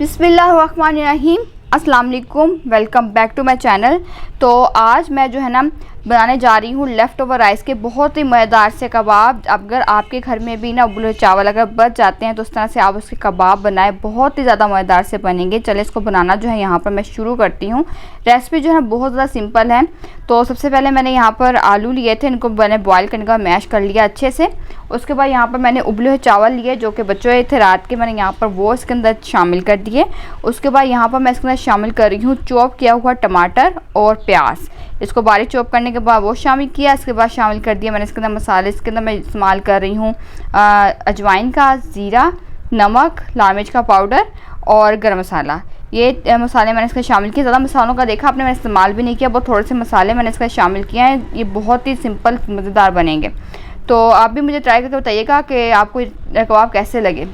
बिस्मिल्लाहिर्रहमानिर्रहीम। अस्सलाम वालेकुम, welcome back to my channel. तो आज मैं जो है ना बनाने जा रही हूँ लेफ़्ट ओवर राइस के बहुत ही मज़ेदार से कबाब। अगर आपके घर में भी ना उबले चावल अगर बच जाते हैं तो उस तरह से आप उसके कबाब बनाएं, बहुत ही ज़्यादा मज़ेदार से बनेंगे। चले इसको बनाना जो है यहाँ पर मैं शुरू करती हूँ। रेसिपी जो है बहुत ज़्यादा सिंपल है। तो सबसे पहले मैंने यहाँ पर आलू लिए थे, इनको मैंने बॉयल करने का मैश कर लिया अच्छे से। उसके बाद यहाँ पर मैंने उबले हुए चावल लिए जो कि बचे हुए थे रात के, मैंने यहाँ पर वो इसके अंदर शामिल कर दिए। उसके बाद यहाँ पर मैं इसके अंदर शामिल कर रही हूँ चॉप किया हुआ टमाटर और प्याज। इसको बारीक चॉप करने के बाद वो शामिल किया। इसके बाद शामिल कर दिया मैंने इसके अंदर मसाले। इसके अंदर मैं इस्तेमाल कर रही हूँ अजवाइन का, ज़ीरा, नमक, लाल मिर्च का पाउडर और गरम मसाला। ये मसाले मैंने इसका शामिल किए। ज़्यादा मसालों का देखा आपने मैंने इस्तेमाल भी नहीं किया, बहुत थोड़े से मसाले मैंने इसका शामिल किए हैं। ये बहुत ही सिंपल मज़ेदार बनेंगे। तो आप भी मुझे ट्राई करके बताइएगा कि आपको ये कबाब कैसे लगे,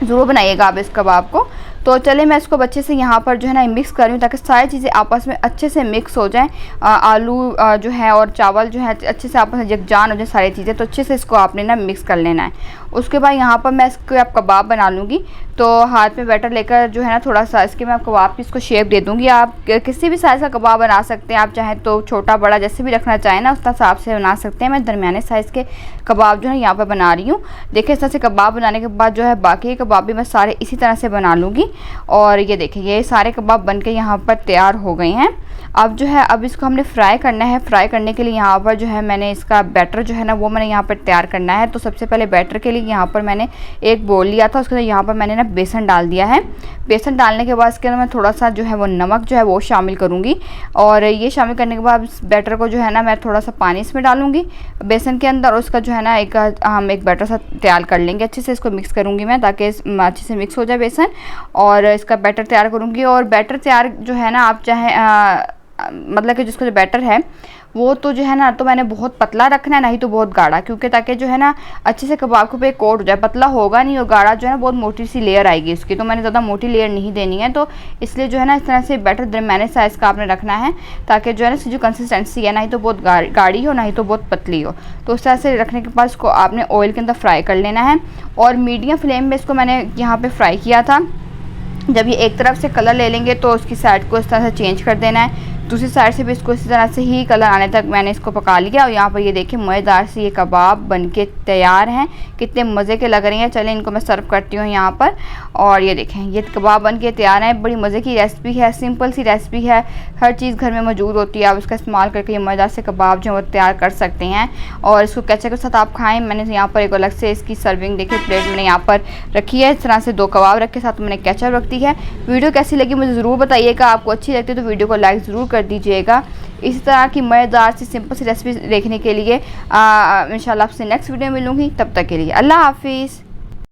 ज़रूर बनाइएगा आप इस कबाब को। तो चले मैं इसको अच्छे से यहाँ पर जो है ना मिक्स कर रही हूँ ताकि सारी चीज़ें आपस में अच्छे से मिक्स हो जाएं। आलू जो है और चावल जो है अच्छे से आपस में यकजान हो जाए सारी चीज़ें। तो अच्छे से इसको आपने ना मिक्स कर लेना है। उसके बाद यहाँ पर मैं इसको आप कबाब बना लूँगी। तो हाथ में बैटर लेकर जो है ना थोड़ा सा इसके मैं कबाब की इसको शेप दे दूँगी। आप किसी भी साइज़ का कबाब बना सकते हैं, आप चाहें तो छोटा बड़ा जैसे भी रखना चाहें ना उस हिसाब से बना सकते हैं। मैं दरमियाने साइज़ के कबाब जो है यहाँ पर बना रही हूँ। देखिए इस तरह से कबाब बनाने के बाद जो है बाकी कबाब भी मैं सारे इसी तरह से बना लूँगी। और ये देखिए ये सारे कबाब बनके यहाँ पर तैयार हो गए हैं। अब जो है अब इसको हमने फ्राई करना है। फ्राई करने के लिए यहाँ पर जो है मैंने इसका बैटर जो है ना वो मैंने यहाँ पर तैयार करना है। तो सबसे पहले बैटर के लिए यहाँ पर मैंने एक बोल लिया था, उसके अंदर यहाँ पर मैंने ना बेसन डाल दिया है। बेसन डालने के बाद इसके अंदर मैं थोड़ा सा जो है वो नमक जो है वो शामिल करूँगी। और ये शामिल करने के बाद इस बैटर को जो है ना मैं थोड़ा सा पानी इसमें डालूँगी बेसन के अंदर। उसका जो है ना हम एक बैटर सा तैयार कर लेंगे। अच्छे से इसको मिक्स करूँगी मैं ताकि अच्छे से मिक्स हो जाए बेसन। और इसका बैटर तैयार करूँगी। और बैटर तैयार जो है ना आप चाहे मतलब कि जिसका जो बैटर है वो तो जो है ना तो मैंने बहुत पतला रखना है, नहीं तो बहुत गाढ़ा, क्योंकि ताकि जो है ना अच्छे से कबाब के ऊपर कोट हो जाए। पतला होगा नहीं और गाढ़ा जो है ना बहुत मोटी सी लेयर आएगी इसकी, तो मैंने ज़्यादा मोटी लेयर नहीं देनी है। तो इसलिए जो है ना इस तरह से बैटर दरमियाने साइज़ का आपने रखना है ताकि जो है ना इसकी जो कंसिस्टेंसी है नहीं तो बहुत गाढ़ी हो नहीं तो बहुत पतली हो। तो इस तरह से रखने के बाद इसको आपने ऑयल के अंदर फ्राई कर लेना है। और मीडियम फ्लेम में इसको मैंने यहाँ पर फ्राई किया था। जब ये एक तरफ से कलर ले लेंगे तो उसकी साइड को इस तरह से चेंज कर देना है। दूसरी साइड से भी इसको इसी तरह से ही कलर आने तक मैंने इसको पका लिया। और यहाँ पर ये देखिए मज़ेदार से ये कबाब बनके तैयार हैं। कितने मज़े के लग रही हैं। चलें इनको मैं सर्व करती हूँ यहाँ पर। और ये देखें ये कबाब बनके तैयार हैं। बड़ी मज़े की रेसिपी है, सिंपल सी रेसिपी है, हर चीज़ घर में मौजूद होती है। आप उसका इस्तेमाल करके ये मज़ेदार से कबाब जो है वो तैयार कर सकते हैं। और इसको केचप के साथ आप खाएँ। मैंने यहाँ पर एक अलग से इसकी सर्विंग देखिए प्लेट मैंने यहाँ पर रखी है। इस तरह से 2 कबाब रखे, साथ मैंने केचप रख दी है। वीडियो कैसी लगी मुझे ज़रूर बताइएगा। आपको अच्छी लगती है तो वीडियो को लाइक ज़रूर कर दीजिएगा। इसी तरह की मज़ेदार सी सिंपल सी रेसिपी देखने के लिए इंशाल्लाह आपसे नेक्स्ट वीडियो में मिलूँगी। तब तक के लिए अल्लाह हाफिज़।